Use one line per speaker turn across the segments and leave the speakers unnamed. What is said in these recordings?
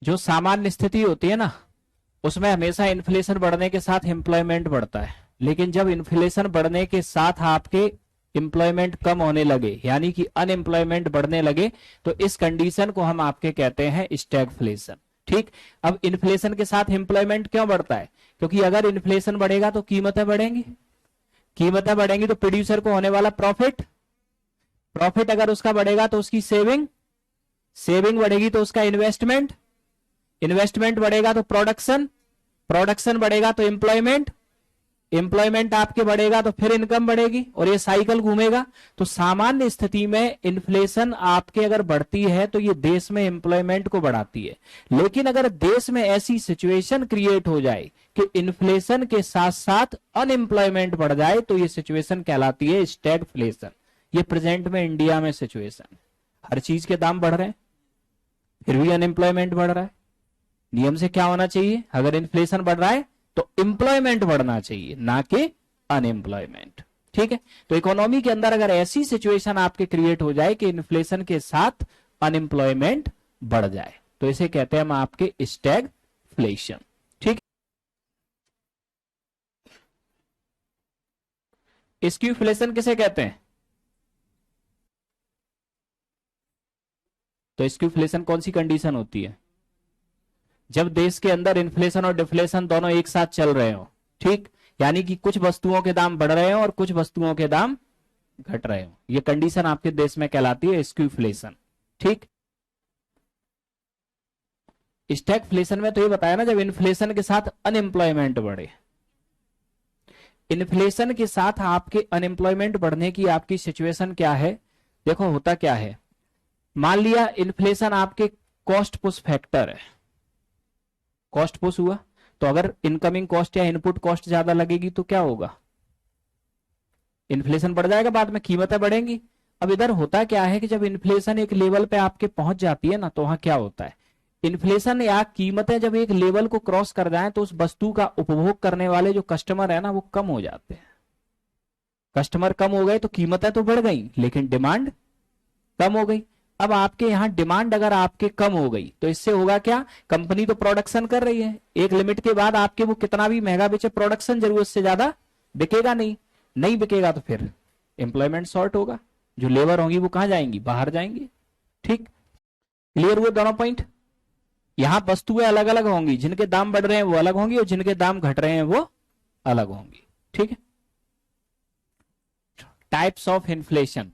जो सामान्य स्थिति होती है ना, उसमें हमेशा इन्फ्लेशन बढ़ने के साथ एम्प्लॉयमेंट बढ़ता है। लेकिन जब इन्फ्लेशन बढ़ने के साथ आपके एम्प्लॉयमेंट कम होने लगे, यानी कि अनएम्प्लॉयमेंट बढ़ने लगे, तो इस कंडीशन को हम आपके कहते हैं स्टैगफ्लेशन। ठीक। अब इन्फ्लेशन के साथ एम्प्लॉयमेंट क्यों बढ़ता है? क्योंकि अगर इन्फ्लेशन बढ़ेगा तो कीमतें बढ़ेंगी, कीमतें बढ़ेंगी तो प्रोड्यूसर को होने वाला प्रॉफिट, प्रॉफिट अगर उसका बढ़ेगा तो उसकी सेविंग, सेविंग बढ़ेगी तो उसका इन्वेस्टमेंट, इन्वेस्टमेंट बढ़ेगा तो प्रोडक्शन, प्रोडक्शन बढ़ेगा तो एम्प्लॉयमेंट, एम्प्लॉयमेंट आपके बढ़ेगा तो फिर इनकम बढ़ेगी, और ये साइकिल घूमेगा। तो सामान्य स्थिति में इन्फ्लेशन आपके अगर बढ़ती है तो ये देश में एम्प्लॉयमेंट को बढ़ाती है। लेकिन अगर देश में ऐसी सिचुएशन क्रिएट हो जाए कि इन्फ्लेशन के साथ साथ अनएम्प्लॉयमेंट बढ़ जाए, तो ये सिचुएशन कहलाती है स्टैगफ्लेशन। ये प्रेजेंट में इंडिया में सिचुएशन, हर चीज के दाम बढ़ रहे हैं फिर भी अनएम्प्लॉयमेंट बढ़ रहा है। नियम से क्या होना चाहिए? अगर इन्फ्लेशन बढ़ रहा है तो एम्प्लॉयमेंट बढ़ना चाहिए, ना कि अनएम्प्लॉयमेंट। ठीक है। तो इकोनॉमी के अंदर अगर ऐसी सिचुएशन आपके क्रिएट हो जाए कि इन्फ्लेशन के साथ अनएम्प्लॉयमेंट बढ़ जाए, तो इसे कहते हैं हम आपके स्टैगफ्लेशन। ठीक। स्क्यूफ्लेशन किसे कहते हैं? तो स्क्यूफ्लेशन कौन सी कंडीशन होती है? जब देश के अंदर इन्फ्लेशन और डिफ्लेशन दोनों एक साथ चल रहे हो। ठीक। यानी कि कुछ वस्तुओं के दाम बढ़ रहे हो और कुछ वस्तुओं के दाम घट रहे हो, ये कंडीशन आपके देश में कहलाती है स्क्यूफ्लेशन। ठीक। स्टैगफ्लेशन में तो ये बताया ना, जब इन्फ्लेशन के साथ अनएम्प्लॉयमेंट बढ़े, इन्फ्लेशन के साथ आपके अनएम्प्लॉयमेंट बढ़ने की आपकी सिचुएशन क्या है? देखो होता क्या है, मान लिया इन्फ्लेशन आपके कॉस्ट पुश फैक्टर है, कॉस्ट पुश हुआ, तो अगर इनकमिंग कॉस्ट या इनपुट कॉस्ट ज्यादा लगेगी तो क्या होगा? इन्फ्लेशन बढ़ जाएगा, बाद में कीमतें बढ़ेंगी। अब इधर होता क्या है कि जब इन्फ्लेशन एक लेवल पे आपके पहुंच जाती है ना, तो वहां क्या होता है, इन्फ्लेशन या कीमतें जब एक लेवल को क्रॉस कर जाए तो उस वस्तु का उपभोग करने वाले जो कस्टमर है ना, वो कम हो जाते हैं। कस्टमर कम हो गए तो कीमतें तो बढ़ गई लेकिन डिमांड कम हो गई। अब आपके यहाँ डिमांड अगर आपके कम हो गई तो इससे होगा क्या, कंपनी तो प्रोडक्शन कर रही है, एक लिमिट के बाद आपके वो कितना भी महंगा बेचे, प्रोडक्शन जरूरत से ज्यादा बिकेगा नहीं, नहीं बिकेगा तो फिर एम्प्लॉयमेंट शॉर्ट होगा, जो लेबर होंगी वो कहां जाएंगी? बाहर जाएंगी। ठीक। क्लियर हुए दोनों पॉइंट? यहां वस्तुएं अलग अलग होंगी, जिनके दाम बढ़ रहे हैं वो अलग होंगी और जिनके दाम घट रहे हैं वो अलग होंगी। ठीक है। Types of inflation.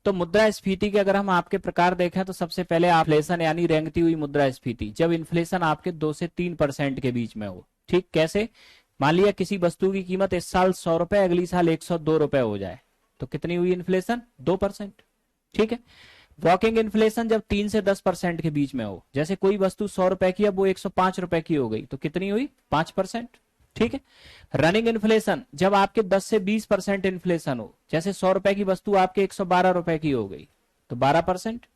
तो मुद्रास्फीति के अगर हम आपके प्रकार देखें तो सबसे पहले इन्फ्लेशन यानी रेंगती हुई मुद्रास्फीति, जब इन्फ्लेशन आपके 2 से 3% के बीच में हो। ठीक। कैसे? मान लिया किसी वस्तु की कीमत इस साल 100 रुपए, अगली साल 102 रुपए हो जाए, तो कितनी हुई इन्फ्लेशन? 2%। ठीक है। वॉकिंग इन्फ्लेशन जब 3 से 10% के बीच में हो, जैसे कोई वस्तु 100 रुपए की अब वो 105 रुपए की हो गई, तो कितनी हुई? 5%। ठीक है। रनिंग इन्फ्लेशन जब आपके 10 से 20% इन्फ्लेशन हो, जैसे 100 रुपए की वस्तु आपके 112 रुपए की हो गई, तो 12%।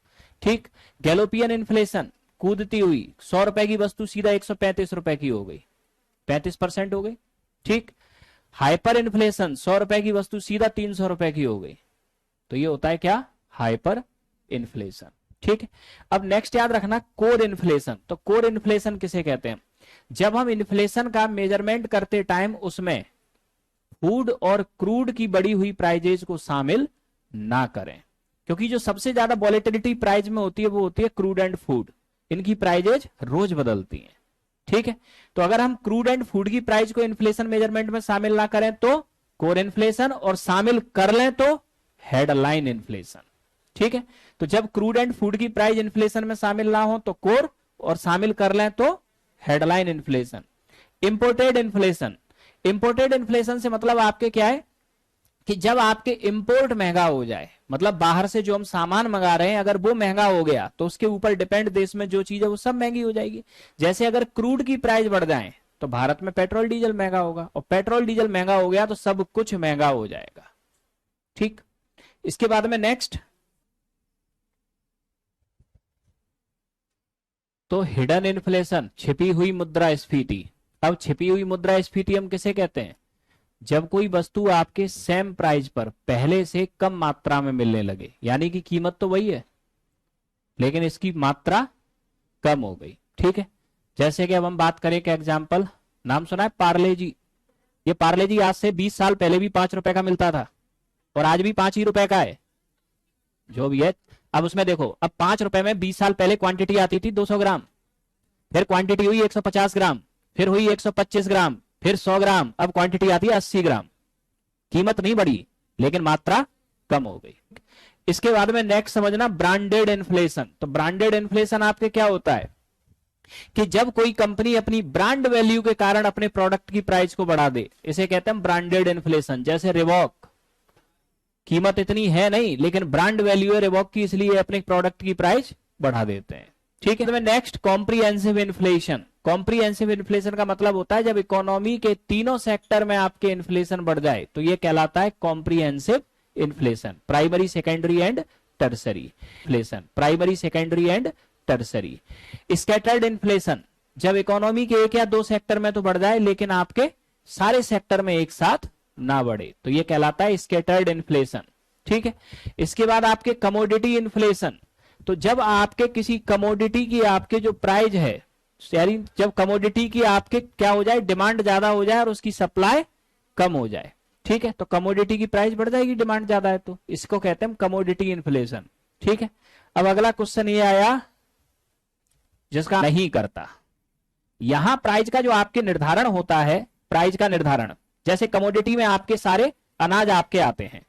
ठीक। गैलोपियन इन्फ्लेशन कूदती हुई, 100 रुपए की वस्तु सीधा 135 रुपए की हो गई, 35% हो गई। ठीक। हाइपर इन्फ्लेशन 100 रुपए की वस्तु सीधा 300 रुपए की हो गई, तो ये होता है क्या? Hyper inflation. ठीक है। अब नेक्स्ट याद रखना कोर इन्फ्लेशन। तो कोर इन्फ्लेशन किसे कहते हैं? जब हम इन्फ्लेशन का मेजरमेंट करते टाइम उसमें फूड और क्रूड की बढ़ी हुई प्राइजेज को शामिल ना करें, क्योंकि जो सबसे ज्यादा वॉलेटिलिटी प्राइस में होती है वो होती है क्रूड एंड फूड, इनकी प्राइजेज रोज बदलती हैं। ठीक है। तो अगर हम क्रूड एंड फूड की प्राइस को इन्फ्लेशन मेजरमेंट में शामिल ना करें तो कोर इन्फ्लेशन, और शामिल कर लें तो हेडलाइन इन्फ्लेशन। ठीक है। तो जब क्रूड एंड फूड की प्राइस इन्फ्लेशन में शामिल ना हो तो कोर, और शामिल कर लें तो headline inflation. Imported inflation, imported inflation से मतलब आपके क्या है कि जब आपके इंपोर्ट महंगा हो जाए, मतलब बाहर से जो हम सामान मंगा रहे हैं अगर वो महंगा हो गया तो उसके ऊपर डिपेंड देश में जो चीज है वो सब महंगी हो जाएगी। जैसे अगर क्रूड की प्राइस बढ़ जाए तो भारत में पेट्रोल डीजल महंगा होगा, और पेट्रोल डीजल महंगा हो गया तो सब कुछ महंगा हो जाएगा। ठीक। इसके बाद में नेक्स्ट, तो हिडन इन्फ्लेशन, छिपी हुई मुद्रास्फीति। अब छिपी हुई मुद्रास्फीति हम किसे कहते हैं? जब कोई वस्तु आपके सेम प्राइस पर पहले से कम मात्रा में मिलने लगे, यानी कि कीमत तो वही है लेकिन इसकी मात्रा कम हो गई। ठीक है, जैसे कि अब हम बात करें कि एग्जाम्पल, नाम सुना है पार्ले जी? ये पार्ले जी आज से 20 साल पहले भी 5 रुपए का मिलता था और आज भी 5 ही रुपए का है, जो भी है। अब उसमें देखो, अब 5 रुपए में 20 साल पहले क्वांटिटी आती थी 200 ग्राम, फिर क्वांटिटी हुई 150 ग्राम, फिर हुई 125 ग्राम, फिर 100 ग्राम, अब क्वांटिटी आती है 80 ग्राम। कीमत नहीं बढ़ी लेकिन मात्रा कम हो गई। इसके बाद में नेक्स्ट समझना ब्रांडेड इन्फ्लेशन। तो ब्रांडेड इन्फ्लेशन आपके क्या होता है कि जब कोई कंपनी अपनी ब्रांड वैल्यू के कारण अपने प्रोडक्ट की प्राइस को बढ़ा दे, इसे कहते हैं ब्रांडेड इन्फ्लेशन। जैसे रिवॉक, कीमत इतनी है नहीं लेकिन ब्रांड वैल्यू है रिवॉक की, इसलिए अपने प्रोडक्ट की प्राइस बढ़ा देते हैं। ठीक है, तो next comprehensive inflation. Comprehensive inflation का मतलब होता है जब इकोनॉमी के तीनों सेक्टर में आपके इन्फ्लेशन बढ़ जाए तो ये कहलाता है comprehensive inflation. Primary, secondary and tertiary inflation, primary, secondary and tertiary. Scattered inflation, जब इकोनॉमी के एक या दो सेक्टर में तो बढ़ जाए लेकिन आपके सारे सेक्टर में एक साथ ना बढ़े, तो ये कहलाता है स्कैटर्ड इन्फ्लेशन। ठीक है, इसके बाद आपके कमोडिटी इन्फ्लेशन। तो जब आपके किसी कमोडिटी की आपके जो प्राइस है, यानी जब कमोडिटी की आपके क्या हो जाए, डिमांड ज्यादा हो जाए और उसकी सप्लाई कम हो जाए। ठीक है, तो कमोडिटी की प्राइस बढ़ जाएगी, डिमांड ज्यादा है, तो इसको कहते हैं कमोडिटी इन्फ्लेशन। ठीक है, अब अगला क्वेश्चन ये आया जिसका नहीं करता। यहां प्राइस का जो आपके निर्धारण होता है, प्राइस का निर्धारण, जैसे कमोडिटी में आपके सारे अनाज आपके आते हैं,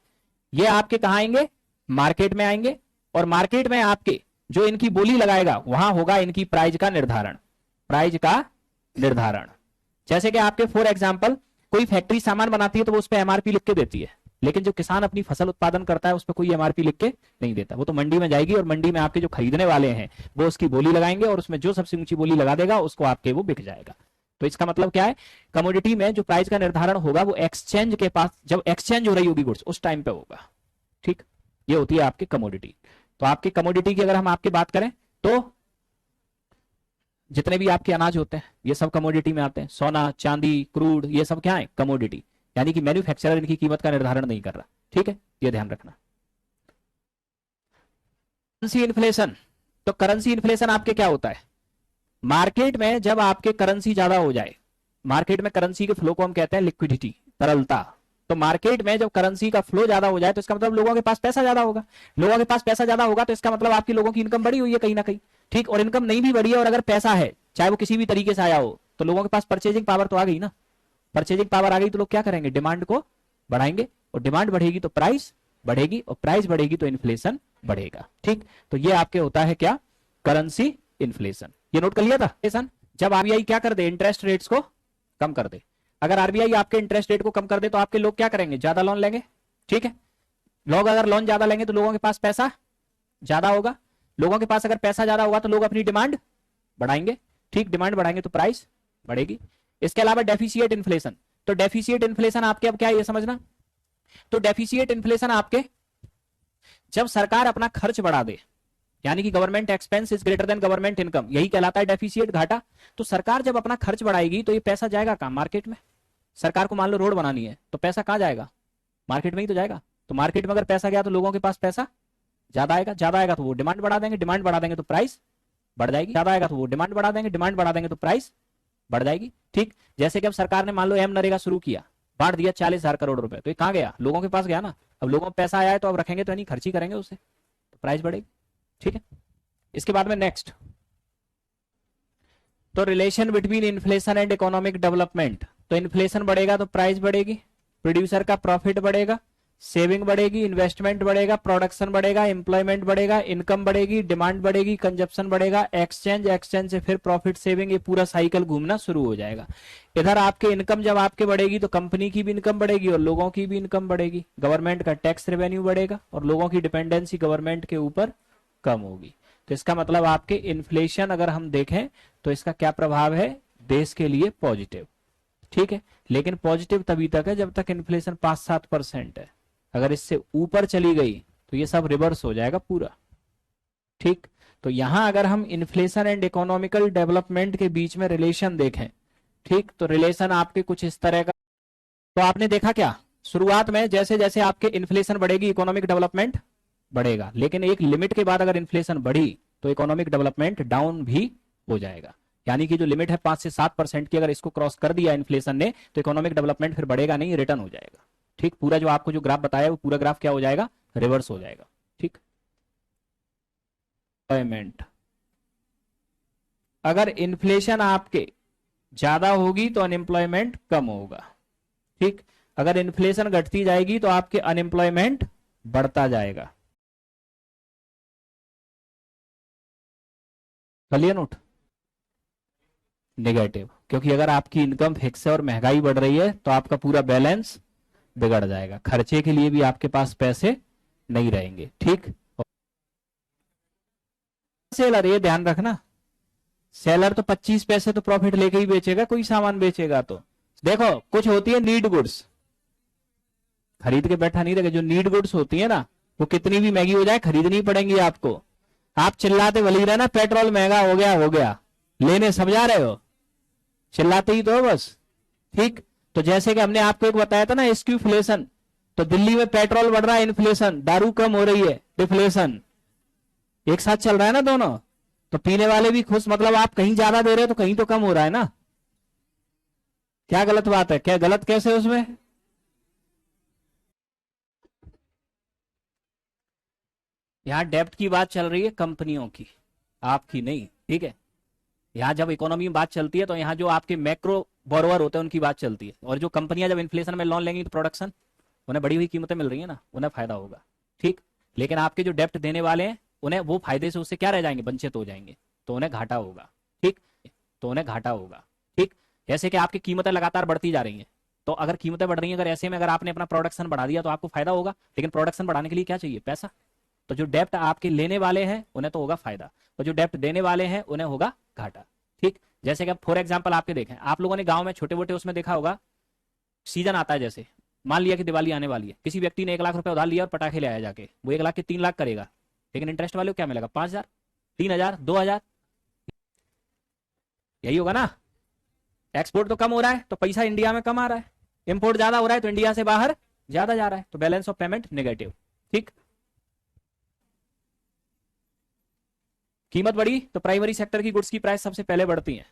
ये आपके कहां आएंगे, मार्केट में आएंगे, और मार्केट में आपके जो इनकी बोली लगाएगा वहां होगा इनकी प्राइस का निर्धारण। प्राइस का निर्धारण, जैसे कि आपके फॉर एग्जांपल कोई फैक्ट्री सामान बनाती है तो वो उस पर एमआरपी लिख के देती है, लेकिन जो किसान अपनी फसल उत्पादन करता है उस पर कोई एमआरपी लिख के नहीं देता। वो तो मंडी में जाएगी और मंडी में आपके जो खरीदने वाले हैं वो उसकी बोली लगाएंगे और उसमें जो सबसे ऊंची बोली लगा देगा उसको आपके वो बिक जाएगा। तो इसका मतलब क्या है, कमोडिटी में जो प्राइस का निर्धारण होगा वो एक्सचेंज के पास, जब एक्सचेंज हो रही होगी गुड्स उस टाइम पे होगा। ठीक, ये होती है आपकी कमोडिटी। तो आपकी कमोडिटी की अगर हम आपकी बात करें तो जितने भी आपके अनाज होते हैं ये सब कमोडिटी में आते हैं। सोना, चांदी, क्रूड, ये सब क्या है, कमोडिटी, यानी कि मैन्युफैक्चरर इनकी कीमत का निर्धारण नहीं कर रहा। ठीक है, ये ध्यान रखना। करेंसी इन्फ्लेशन, तो करेंसी इन्फ्लेशन आपके क्या होता है, मार्केट में जब आपके करेंसी ज्यादा हो जाए, मार्केट में करेंसी के फ्लो को हम कहते हैं लिक्विडिटी, तरलता। तो मार्केट में जब करेंसी का फ्लो ज्यादा हो जाए तो इसका मतलब लोगों के पास पैसा ज्यादा होगा। लोगों के पास पैसा ज्यादा होगा तो इसका मतलब आपकी लोगों की इनकम बढ़ी हुई है कहीं ना कहीं। ठीक, और इनकम नहीं भी बढ़ी है और अगर पैसा है चाहे वो किसी भी तरीके से आया हो तो लोगों के पास परचेजिंग पावर तो आ गई ना। परचेजिंग पावर आ गई तो लोग क्या करेंगे, डिमांड को बढ़ाएंगे, और डिमांड बढ़ेगी तो प्राइस बढ़ेगी, और प्राइस बढ़ेगी तो इन्फ्लेशन बढ़ेगा। ठीक, तो ये आपके होता है क्या, करेंसी इन्फ्लेशन। ये नोट कर लिया था। जब आरबीआई क्या कर दे, इंटरेस्ट रेट्स को कम कर दे। अगर आरबीआई आपके इंटरेस्ट रेट को कम कर दे तो आपके लोग क्या करेंगे, ज्यादा लोन लेंगे। ठीक है, लोग अगर लोन ज्यादा लेंगे तो लोगों के पास पैसा ज्यादा होगा, लोगों के पास अगर पैसा ज्यादा होगा तो लोग अपनी डिमांड बढ़ाएंगे। ठीक, डिमांड बढ़ाएंगे तो प्राइस बढ़ेगी। इसके अलावा डेफिसिएट इन्फ्लेशन, तो डेफिसिएट इन्फ्लेशन आपके अब क्या है ये समझना। तो डेफिसिएट इन्फ्लेशन आपके जब सरकार अपना खर्च बढ़ा दे, यानी कि government expense is greater than government income, यही कहलाता है डेफिसिएट, घाटा। तो सरकार जब अपना खर्च बढ़ाएगी तो ये पैसा जाएगा कहां, मार्केट में। सरकार को मान लो रोड बनानी है तो पैसा कहां जाएगा, मार्केट में ही तो जाएगा। तो मार्केट में अगर पैसा गया तो लोगों के पास पैसा ज्यादा आएगा, ज्यादा आएगा तो वो डिमांड बढ़ा देंगे, डिमांड बढ़ा देंगे तो प्राइस बढ़ जाएगी, ज्यादा आएगा तो वो डिमांड बढ़ा देंगे, डिमांड बढ़ा देंगे तो प्राइस बढ़ जाएगी। ठीक, जैसे कि अब सरकार ने मान लो एम नरेगा शुरू किया, बांट दिया 40,000 करोड़ रुपए, तो ये कहां गया, लोगों के पास गया ना। अब लोगों को पैसा आया है तो अब रखेंगे तो नहीं, खर्च ही करेंगे उससे, तो प्राइस बढ़ेगी। ठीक है, इसके बाद में नेक्स्ट, तो relation between inflation and economic development. तो इन्फ्लेशन बढ़ेगा तो प्राइस बढ़ेगी, प्रोड्यूसर का प्रॉफिट बढ़ेगा, सेविंग बढ़ेगी, इन्वेस्टमेंट बढ़ेगा, प्रोडक्शन बढ़ेगा, एम्प्लॉयमेंट बढ़ेगा, इनकम बढ़ेगी, डिमांड बढ़ेगी, कंजप्शन बढ़ेगा, एक्सचेंज, एक्सचेंज से फिर प्रॉफिट, सेविंग, ये पूरा साइकिल घूमना शुरू हो जाएगा। इधर आपके इनकम जब आपके बढ़ेगी तो कंपनी की भी इनकम बढ़ेगी और लोगों की भी इनकम बढ़ेगी, गवर्नमेंट का टैक्स रेवेन्यू बढ़ेगा और लोगों की डिपेंडेंसी गवर्नमेंट के ऊपर कम होगी। तो इसका मतलब आपके इन्फ्लेशन अगर हम देखें तो इसका क्या प्रभाव है, देश के लिए पॉजिटिव। ठीक है, लेकिन पॉजिटिव तभी तक है जब तक इन्फ्लेशन 5-7% है। अगर इससे ऊपर चली गई तो ये सब रिवर्स हो जाएगा पूरा। ठीक, तो यहां अगर हम इन्फ्लेशन एंड इकोनॉमिकल डेवलपमेंट के बीच में रिलेशन देखें, ठीक, तो रिलेशन आपके कुछ इस तरह का। तो आपने देखा क्या, शुरुआत में जैसे जैसे आपके इन्फ्लेशन बढ़ेगी इकोनॉमिक डेवलपमेंट बढ़ेगा, लेकिन एक लिमिट के बाद अगर इन्फ्लेशन बढ़ी तो इकोनॉमिक डेवलपमेंट डाउन भी हो जाएगा। यानी कि जो लिमिट है 5 से 7% की, अगर इसको क्रॉस कर दिया इन्फ्लेशन ने, तो इकोनॉमिक डेवलपमेंट फिर बढ़ेगा नहीं, रिटर्न हो जाएगा। ठीक, पूरा जो आपको जो ग्राफ बताया वो पूरा ग्राफ क्या हो जाएगा, रिवर्स हो जाएगा। ठीक, एम्प्लॉयमेंट, अगर इन्फ्लेशन आपके ज्यादा होगी तो अनएम्प्लॉयमेंट कम होगा। ठीक, अगर इन्फ्लेशन घटती जाएगी तो आपके अनएम्प्लॉयमेंट बढ़ता जाएगा। क्लियर नोट, नेगेटिव, क्योंकि अगर आपकी इनकम फिक्स है और महंगाई बढ़ रही है तो आपका पूरा बैलेंस बिगड़ जाएगा, खर्चे के लिए भी आपके पास पैसे नहीं रहेंगे। ठीक, सेलर ये ध्यान रखना, सेलर तो 25 पैसे तो प्रॉफिट लेके ही बेचेगा, कोई सामान बेचेगा तो। देखो कुछ होती है नीड गुड्स, खरीद के बैठा नहीं रहेगा। जो नीड गुड्स होती है ना, वो कितनी भी महंगी हो जाए खरीदनी पड़ेंगी आपको। आप चिल्लाते भले ही रहना पेट्रोल महंगा हो गया, लेने सब जा रहे हो, चिल्लाते ही तो हो बस। ठीक, तो जैसे कि हमने आपको एक बताया था ना स्क्यूफ्लेशन, तो दिल्ली में पेट्रोल बढ़ रहा है इन्फ्लेशन, दारू कम हो रही है डिफ्लेशन, एक साथ चल रहा है ना दोनों, तो पीने वाले भी खुश, मतलब आप कहीं ज्यादा दे रहे हो तो कहीं तो कम हो रहा है ना। क्या गलत बात है, क्या गलत कैसे उसमें। यहां डेब्ट की बात चल रही है कंपनियों की, आपकी नहीं। ठीक है, यहाँ जब इकोनॉमी में बात चलती है तो यहाँ जो आपके मैक्रो बोरोवर होते हैं उनकी बात चलती है, और जो कंपनियां जब इन्फ्लेशन में लोन लेंगी तो प्रोडक्शन, उन्हें बढ़ी हुई कीमतें मिल रही है ना, उन्हें फायदा होगा। ठीक, लेकिन आपके जो डेप्ट देने वाले हैं उन्हें वो फायदे से उससे क्या रह जाएंगे, वंचित हो जाएंगे, तो उन्हें घाटा होगा। ठीक, तो उन्हें घाटा होगा। ठीक, जैसे कि आपकी कीमतें लगातार बढ़ती जा रही हैं, तो अगर कीमतें बढ़ रही हैं, अगर ऐसे में अगर आपने अपना प्रोडक्शन बढ़ा दिया तो आपको फायदा होगा, लेकिन प्रोडक्शन बढ़ाने के लिए क्या चाहिए, पैसा। तो जो डेप्ट आपके लेने वाले हैं उन्हें तो होगा फायदा, और जो डेप्ट देने वाले हैं उन्हें होगा घाटा। ठीक, जैसे कि फॉर एग्जाम्पल आपके देखें, आप लोगों ने गांव में छोटे मोटे उसमें देखा होगा, सीजन आता है, जैसे मान लिया कि दिवाली आने वाली है, किसी व्यक्ति ने 1 लाख रुपए उधार लिया और पटाखे ले आया जाके, वो 1 लाख के 3 लाख करेगा, लेकिन इंटरेस्ट वाले को क्या मिलेगा, 5,000, 3,000, 2,000, यही होगा ना। एक्सपोर्ट तो कम हो रहा है तो पैसा इंडिया में कम आ रहा है, इंपोर्ट ज्यादा हो रहा है तो इंडिया से बाहर ज्यादा जा रहा है, तो बैलेंस ऑफ पेमेंट नेगेटिव। ठीक, कीमत बढ़ी तो प्राइमरी सेक्टर की गुड्स की प्राइस सबसे पहले बढ़ती है,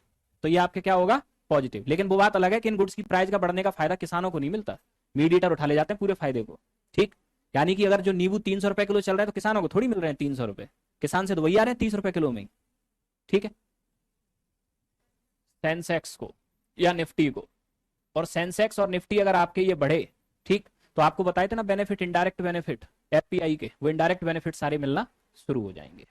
तो ये आपके क्या होगा, पॉजिटिव। लेकिन वो बात अलग है कि इन गुड्स की प्राइस का बढ़ने का फायदा किसानों को नहीं मिलता, मीडिएटर उठा ले जाते हैं पूरे फायदे को। ठीक, यानी कि अगर जो नींबू 300 रुपए किलो चल रहा है तो किसानों को थोड़ी मिल रहे हैं 300 रुपए, किसान से तो वही आ रहे हैं 30 रुपए किलो में। ठीक है, सेंसेक्स को या निफ्टी को, और सेंसेक्स और निफ्टी अगर आपके ये बढ़े, ठीक, तो आपको बताए थे ना बेनिफिट, इनडायरेक्ट बेनिफिट एफपीआई के, वो इनडायरेक्ट बेनिफिट सारे मिलना शुरू हो जाएंगे।